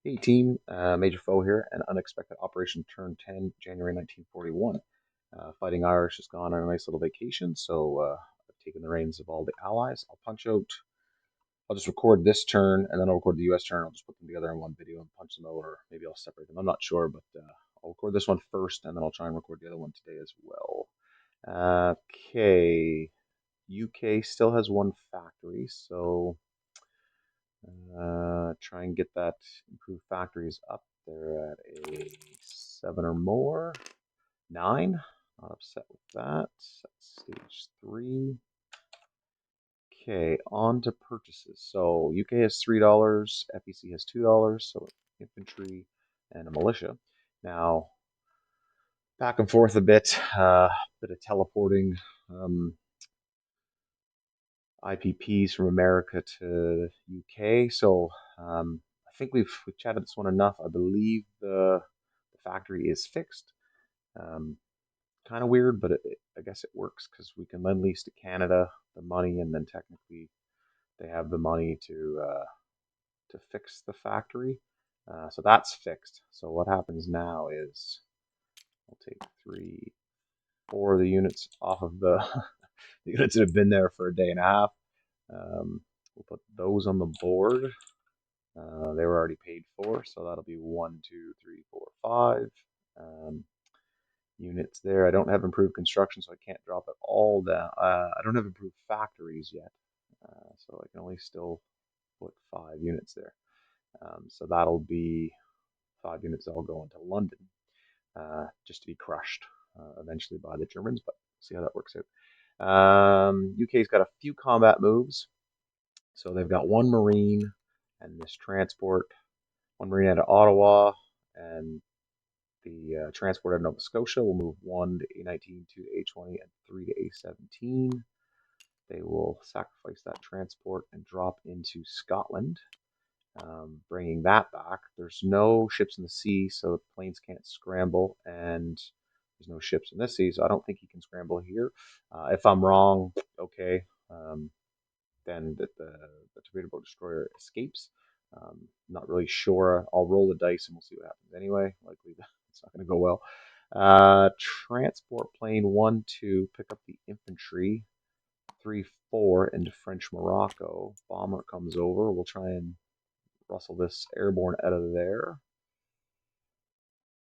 18, major foe here, an unexpected operation turn 10, January 1941. Fighting Irish has gone on a nice little vacation, so I've taken the reins of all the allies. I'll punch out, I'll just record this turn, and then I'll record the US turn. I'll just put them together in one video and punch them out, or maybe I'll separate them. I'm not sure, but I'll record this one first, and then I'll try and record the other one today as well. Okay, UK still has one factory, so try and get that improved factories up. They're at a 7 or more. 9. Not upset with that. That's stage 3. Okay, on to purchases. So UK has $3, FEC has $2, so infantry and a militia. Now, back and forth a bit of teleporting IPPs from America to UK. So I think we've chatted this one enough. I believe the factory is fixed. Kind of weird, but I guess it works because we can lend lease to Canada the money, and then technically they have the money to fix the factory. So that's fixed. So what happens now is I'll take 3, 4 of the units off of the, the units that have been there for a day and a half. We'll put those on the board. They were already paid for, so that'll be 1, 2, 3, 4, 5. Units there. I don't have improved construction, so I can't drop it all down. I don't have improved factories yet, so I can only still put 5 units there. So that'll be 5 units that'll go into London, just to be crushed eventually by the Germans, but see how that works out. UK's got a few combat moves. So they've got 1 Marine and this transport, 1 Marine out of Ottawa, and the transport out of Nova Scotia will move 1 to A19, 2 to A20, and 3 to A17. They will sacrifice that transport and drop into Scotland, bringing that back. There's no ships in the sea, so the planes can't scramble, and there's no ships in this sea, so I don't think he can scramble here. If I'm wrong, okay, then the torpedo boat destroyer escapes. Not really sure. I'll roll the dice and we'll see what happens anyway. Likely it's not going to go well. Transport plane 1, 2, pick up the infantry. 3, 4 into French Morocco. Bomber comes over. We'll try and rustle this airborne out of there.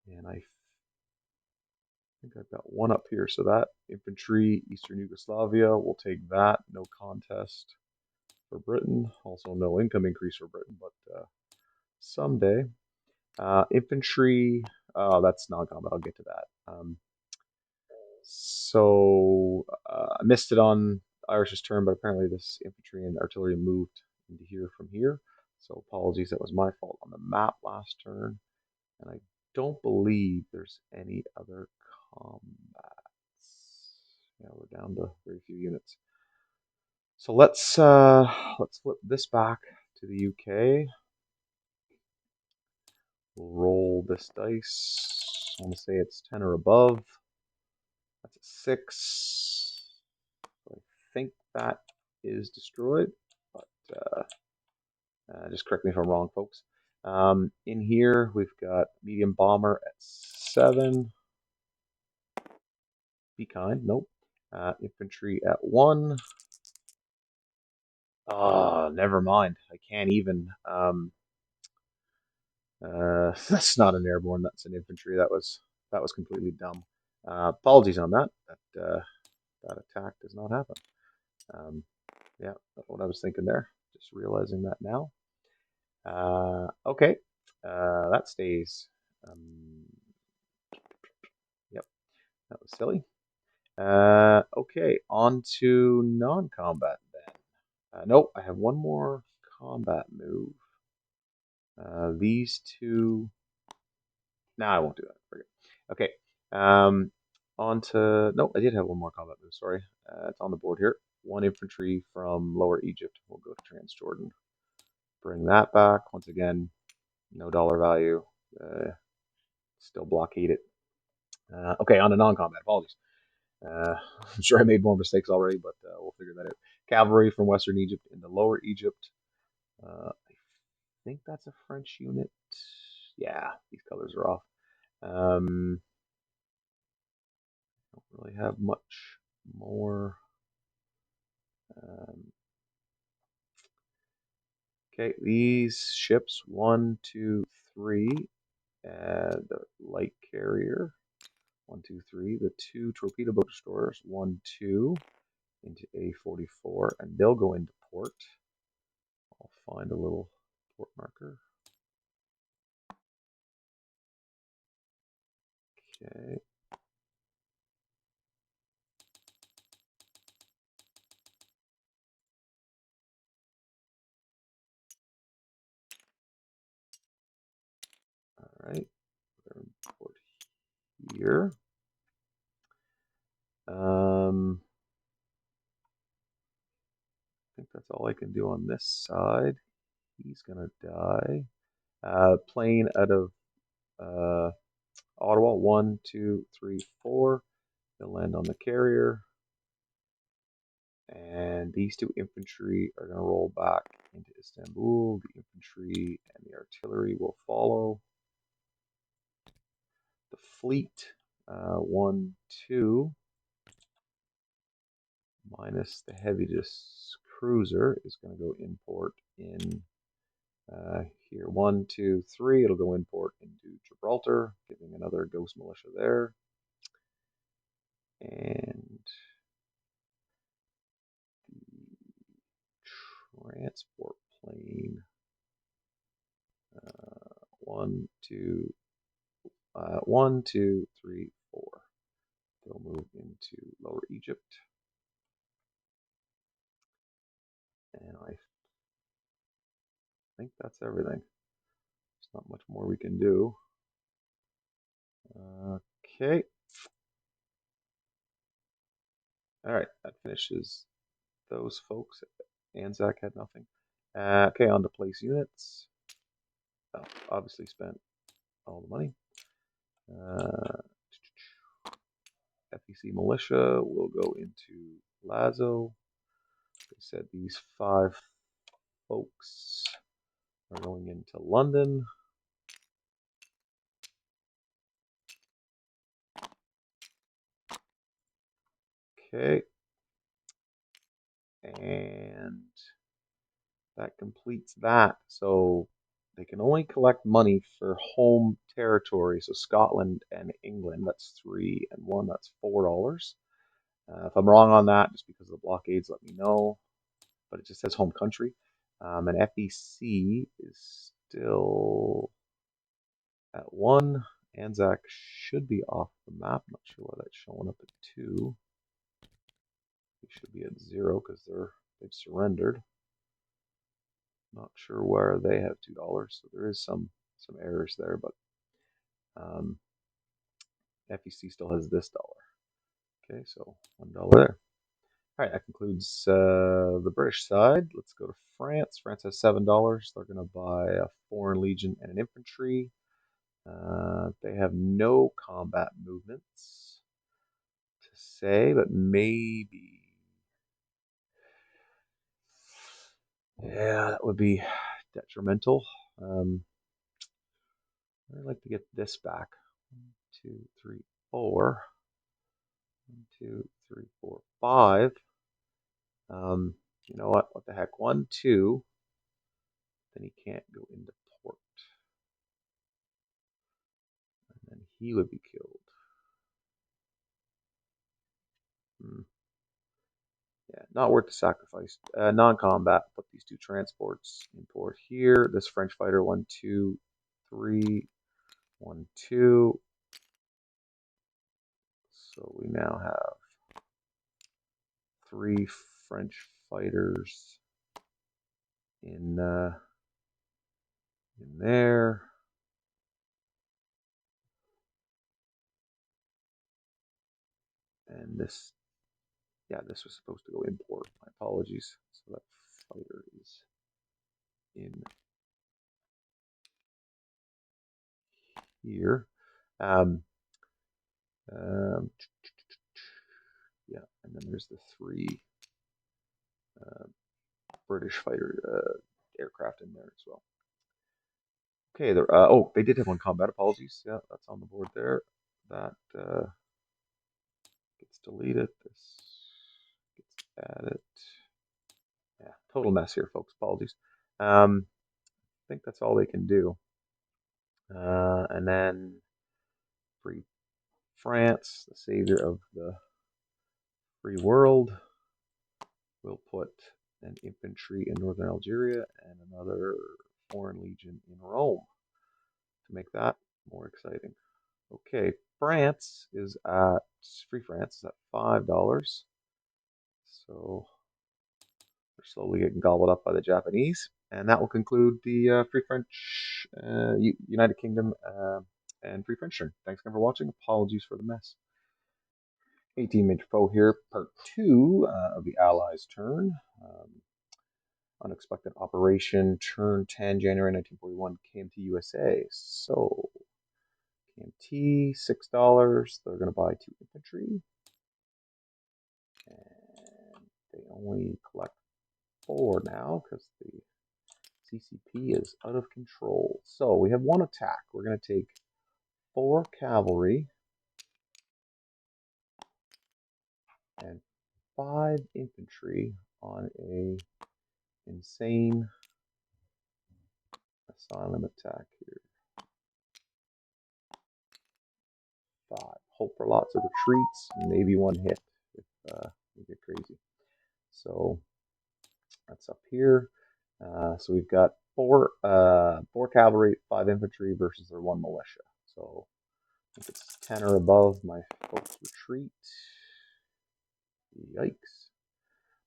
And I think I've got 1 up here. So that infantry, Eastern Yugoslavia, we'll take that. No contest for Britain. Also no income increase for Britain, but someday. Infantry, that's non-combat. I'll get to that. So I missed it on Irish's turn, but apparently this infantry and artillery moved into here from here. So apologies, that was my fault on the map last turn. And I don't believe there's any other combats. Yeah, we're down to very few units. So let's flip this back to the UK. We'll roll this dice. I want to say it's 10 or above. That's a 6. I think that is destroyed, but just correct me if I'm wrong, folks. In here, we've got medium bomber at 7. Be kind, nope. Infantry at 1. Never mind. I can't even. That's not an airborne. That's an infantry. That was completely dumb. Apologies on that. That attack does not happen. Yeah, that's what I was thinking there. Just realizing that now. Okay, that stays. Yep, that was silly. Okay, on to non-combat then. Nope, I have 1 more combat move. These 2. Nah, I won't do that. Forget. Okay. On to. Nope, I did have 1 more combat move. Sorry. It's on the board here. 1 infantry from Lower Egypt. We'll go to Transjordan. Bring that back. Once again, no dollar value. Still blockade it. Okay, on to non-combat. Apologies. I'm sure I made more mistakes already, but we'll figure that out. Cavalry from Western Egypt into Lower Egypt. I think that's a French unit. Yeah, these colors are off. Don't really have much more. Um, okay, these ships, 1, 2, 3, the light carrier, 1, 2, 3, the 2 torpedo boat destroyers, 1, 2, into A44, and they'll go into port. I'll find a little port marker. Okay. All right. Port here. I think that's all I can do on this side. He's gonna die. Plane out of Ottawa. 1, 2, 3, 4. They'll land on the carrier. And these 2 infantry are going to roll back into Istanbul. The infantry and the artillery will follow. The fleet, 1, 2, minus the heaviest cruiser is going to go import in here. 1, 2, 3. It'll go import into Gibraltar, giving another ghost militia there. And the transport plane, 1, 2, 1, 2, 3, 4. They'll move into Lower Egypt. And I think that's everything. There's not much more we can do. Okay. All right, that finishes those folks. Anzac had nothing. Okay, on to place units. Oh, obviously spent all the money. FEC militia will go into Lazo. They said these 5 folks are going into London. Okay. And that completes that. So they can only collect money for home territory. So Scotland and England, that's 3 and 1, that's $4. If I'm wrong on that, just because of the blockades, let me know. But it just says home country. And FEC is still at 1. Anzac should be off the map. Not sure why that's showing up at 2. We should be at 0 because they've surrendered. Not sure where they have $2, so there is some errors there, but FEC still has this dollar. Okay, so $1 there. All right, that concludes the British side. Let's go to France. France has $7. They're going to buy a Foreign Legion and an infantry. They have no combat movements to say, but maybe. Yeah, that would be detrimental. I'd like to get this back. 1, 2, 3, 4. 1, 2, 3, 4, 5. You know what? What the heck? 1, 2. Then he can't go into port. And then he would be killed. Yeah, not worth the sacrifice. Non-combat. Put these 2 transports in port here. This French fighter. 1, 2, 3. 1, 2. So we now have 3 French fighters in there. And this, yeah, this was supposed to go import. My apologies. So that fighter is in here. Um, um, yeah, and then there's the 3 British fighter aircraft in there as well. Okay, oh, they did have one combat. Apologies. Yeah, that's on the board there. That gets deleted. This gets added. Yeah, total mess here, folks. Apologies. I think that's all they can do. And then free France, the savior of the free world, will put an infantry in northern Algeria and another foreign legion in Rome to make that more exciting. Okay, France is at Free France is at $5. So we're slowly getting gobbled up by the Japanese. And that will conclude the Free French, United Kingdom, and Free French turn. Thanks again for watching. Apologies for the mess. 18 Major Foe here, part 2 of the Allies' turn. Unexpected operation, turn 10, January 1941, KMT USA. So, KMT, $6. They're going to buy 2 infantry. And they only collect 4 now because the CCP is out of control. So, we have 1 attack. We're going to take 4 cavalry and 5 infantry on a insane asylum attack here. 5. Hope for lots of retreats, maybe 1 hit if we get crazy. So that's up here. So we've got 4 cavalry, 5 infantry versus their 1 militia. So if it's 10 or above, my folks retreat. Yikes.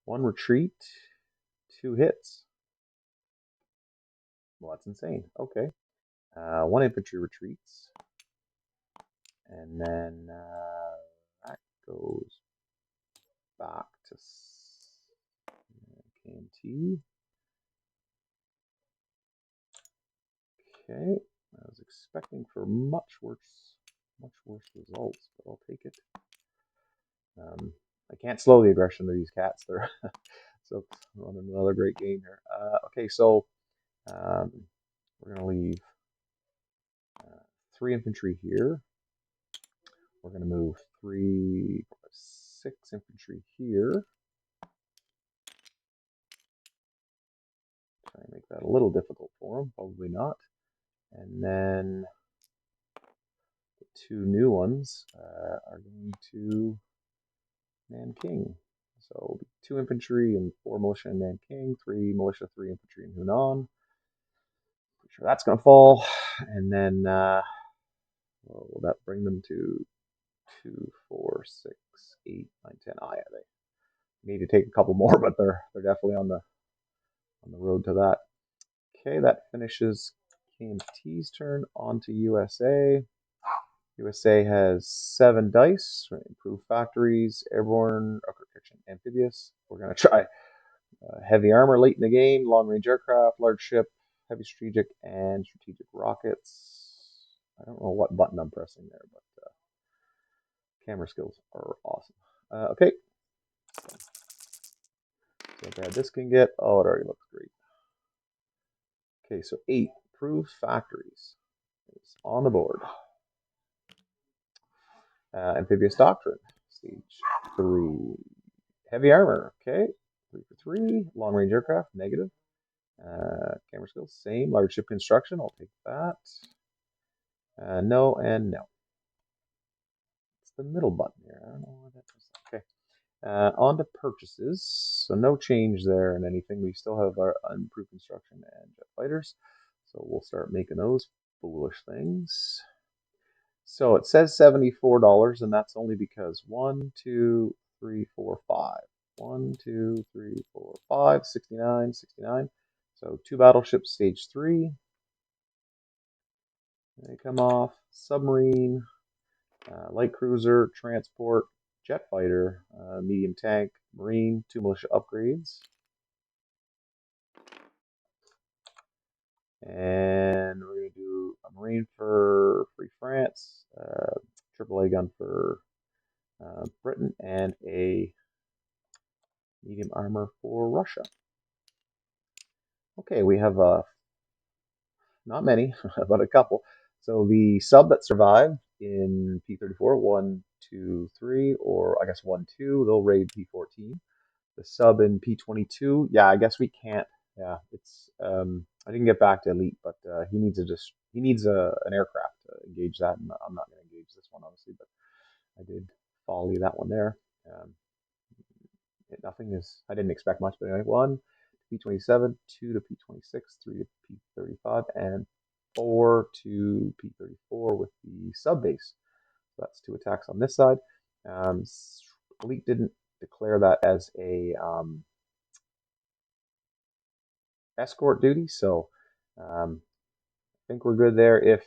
1 retreat, 2 hits. Well, that's insane. Okay. 1 infantry retreats. And then that goes back to KMT. Okay. I was expecting for much worse results, but I'll take it. I can't slow the aggression of these cats. They're so running another great game here. Okay, so we're gonna leave 3 infantry here. We're gonna move 6 infantry here. Try and make that a little difficult for them. Probably not. And then the 2 new ones are going to Nanking. So 2 infantry and 4 militia in Nanking, 3 militia, 3 infantry in Hunan. Pretty sure that's going to fall. And then will that bring them to 2, 4, 6, 8, 9, 10? Oh yeah, they need to take a couple more, but they're definitely on the road to that. Okay, that finishes KMT's turn. On to USA. USA has 7 dice, improved factories, airborne, amphibious. We're going to try heavy armor late in the game, long range aircraft, large ship, heavy strategic, and strategic rockets. I don't know what button I'm pressing there, but camera skills are awesome. Okay. See how bad this can get. Oh, it already looks great. Okay, so 8 improved factories is on the board. Amphibious Doctrine, stage 3. Heavy armor, okay. 3 for 3. Long range aircraft, negative. Camera skills, same. Large ship construction, I'll take that. No and no. It's the middle button here. I don't know why that is. Okay. On to purchases. So no change there in anything. We still have our improved construction and jet fighters. So we'll start making those foolish things. So it says $74, and that's only because 1, 2, 3, 4, 5. 1, 2, 3, 4, 5, 69, 69. So 2 battleships, stage 3. They come off. Submarine, light cruiser, transport, jet fighter, medium tank, marine, 2 militia upgrades. And we're going to do a marine for Free France, AAA gun for Britain, and a medium armor for Russia. Okay, we have not many, but a couple. So the sub that survived in P34, 1, 2, 3, or I guess 1, 2, they'll raid P14. The sub in P22, yeah, I guess we can't. Yeah, it's I didn't get back to Elite, but he needs an aircraft to engage that, and I'm not going to engage this one obviously, but I did volley that one there. Um, Nothing is. I didn't expect much, but anyway, 1 to P27, 2 to P26, 3 to P35, and 4 to P34 with the sub base. So that's 2 attacks on this side. Um, Elite didn't declare that as a escort duty, so I think we're good there. If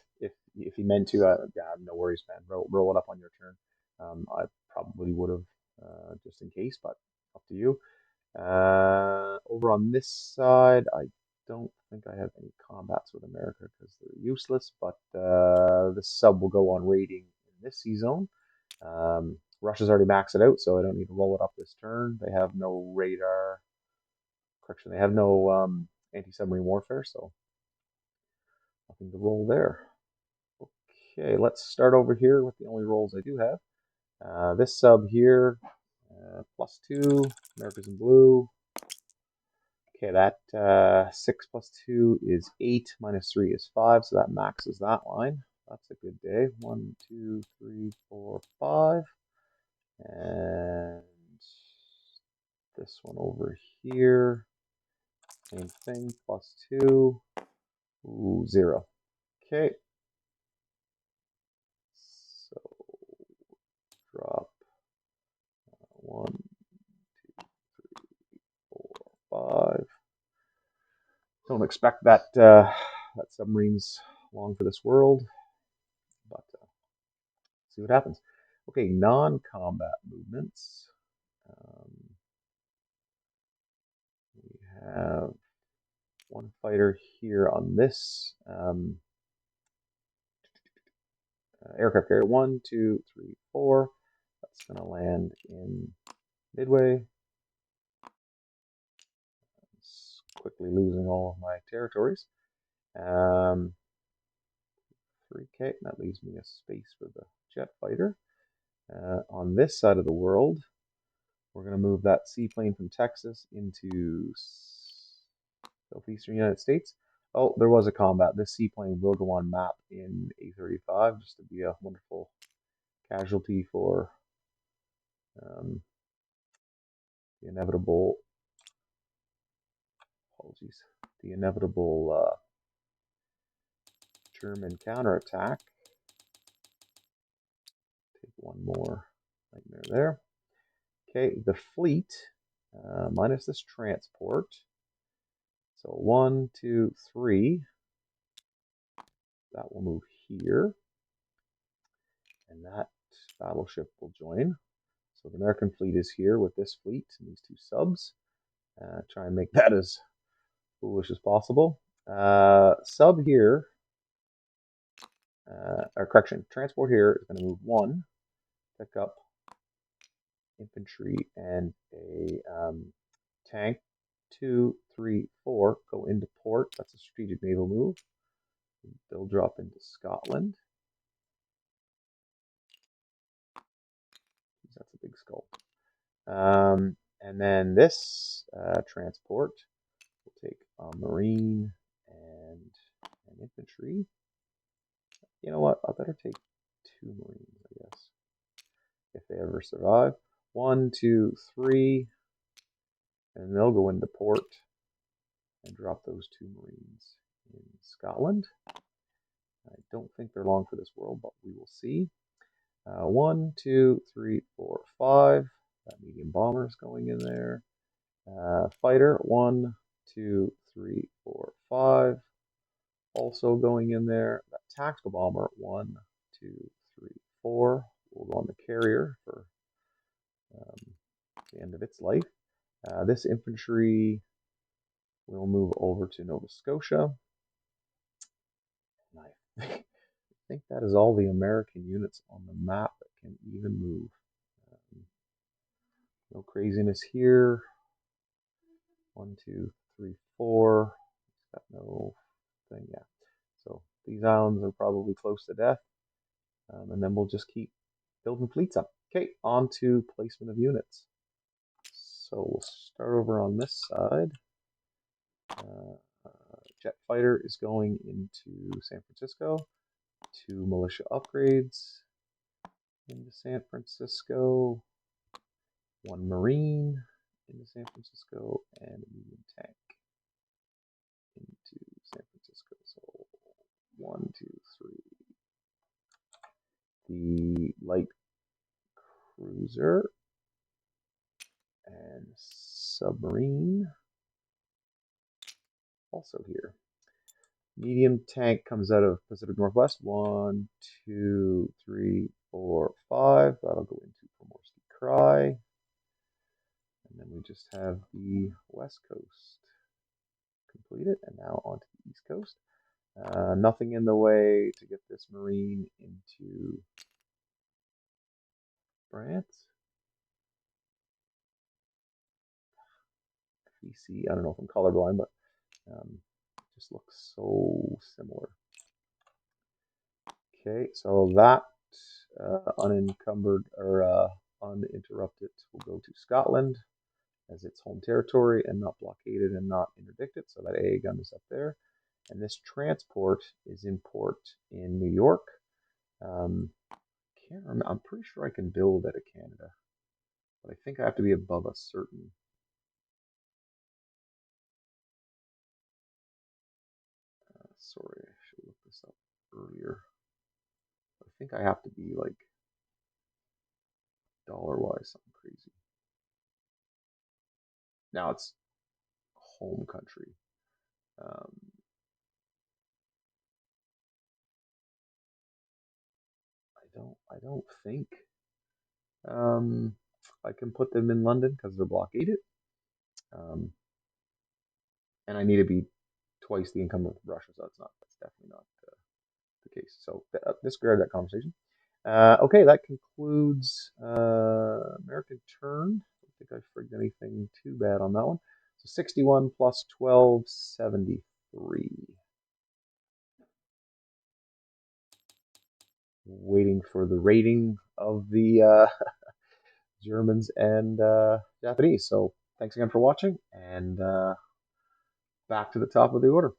he meant to, yeah, no worries, man. Roll it up on your turn. I probably would have just in case, but up to you. Over on this side, I don't think I have any combats with America because they're useless, but the sub will go on raiding in this sea zone. Russia's already maxed it out, so I don't need to roll it up this turn. They have no radar. Correction, they have no anti-submarine warfare, so nothing to roll there. Okay, let's start over here with the only rolls I do have. This sub here, +2, America's in blue. Okay, that 6 plus 2 is 8, minus 3 is 5, so that maxes that line. That's a good day. 1, 2, 3, 4, 5. And this one over here, same thing, +2. Ooh, 0. Okay. So drop 1, 2, 3, 4, 5. Don't expect that that submarine's long for this world, but see what happens. Okay, non-combat movements. We have one fighter here on this aircraft carrier. 1, 2, 3, 4. That's going to land in Midway. It's quickly losing all of my territories. 3K. That leaves me a space for the jet fighter. On this side of the world, we're going to move that seaplane from Texas into southeastern United States. Oh, there was a combat. This seaplane will go on map in A35 just to be a wonderful casualty for the inevitable, apologies, the inevitable German counterattack. Take one more nightmare there. Okay, the fleet, minus this transport. So 1, 2, 3. That will move here. And that battleship will join. So the American fleet is here with this fleet and these 2 subs. Try and make that as foolish as possible. Sub here, or correction, transport here is going to move 1, pick up infantry and a tank. 2, 3, 4, go into port. That's a strategic naval move. They'll drop into Scotland. That's a big skull. And then this transport will take a marine and an infantry. You know what? I better take 2 marines, I guess, if they ever survive. 1, 2, 3, and they'll go into port and drop those 2 marines in Scotland. I don't think they're long for this world, but we will see. 1, 2, 3, 4, 5. That medium bomber is going in there. Fighter 1, 2, 3, 4, 5. Also going in there. That tactical bomber 1, 2, 3, 4. Will go on the carrier for the end of its life. This infantry will move over to Nova Scotia. And I think that is all the American units on the map that can even move. No craziness here. 1, 2, 3, 4. Got no thing, yeah. These islands are probably close to death. And then we'll just keep building fleets up. Okay, on to placement of units. So we'll start over on this side. Jet fighter is going into San Francisco. 2 militia upgrades into San Francisco. 1 marine into San Francisco, and a medium tank into San Francisco. So 1, 2, 3. The light cruiser and submarine also here. Medium tank comes out of Pacific Northwest. 1, 2, 3, 4, 5. That'll go into Pomorsky Cry. And then we just have the West Coast completed. And now onto the East Coast. Nothing in the way to get this marine into France. BC, I don't know if I'm colorblind, but just looks so similar. Okay, so that unencumbered or uninterrupted will go to Scotland as its home territory and not blockaded and not interdicted. So that AA gun is up there. And this transport is in port in New York. Can't remember. I'm pretty sure I can build out of Canada, but I think I have to be above a certain. Sorry, I should look this up earlier. I think I have to be like dollar-wise something crazy. Now it's home country. I don't think I can put them in London because they're blockaded. And I need to be twice the income of Russia, so that's definitely not the case. So disregard that conversation. Okay, that concludes American turn. I don't think I frigged anything too bad on that one. So 61 plus 12, 73. Waiting for the rating of the Germans and Japanese. So thanks again for watching, and back to the top of the order.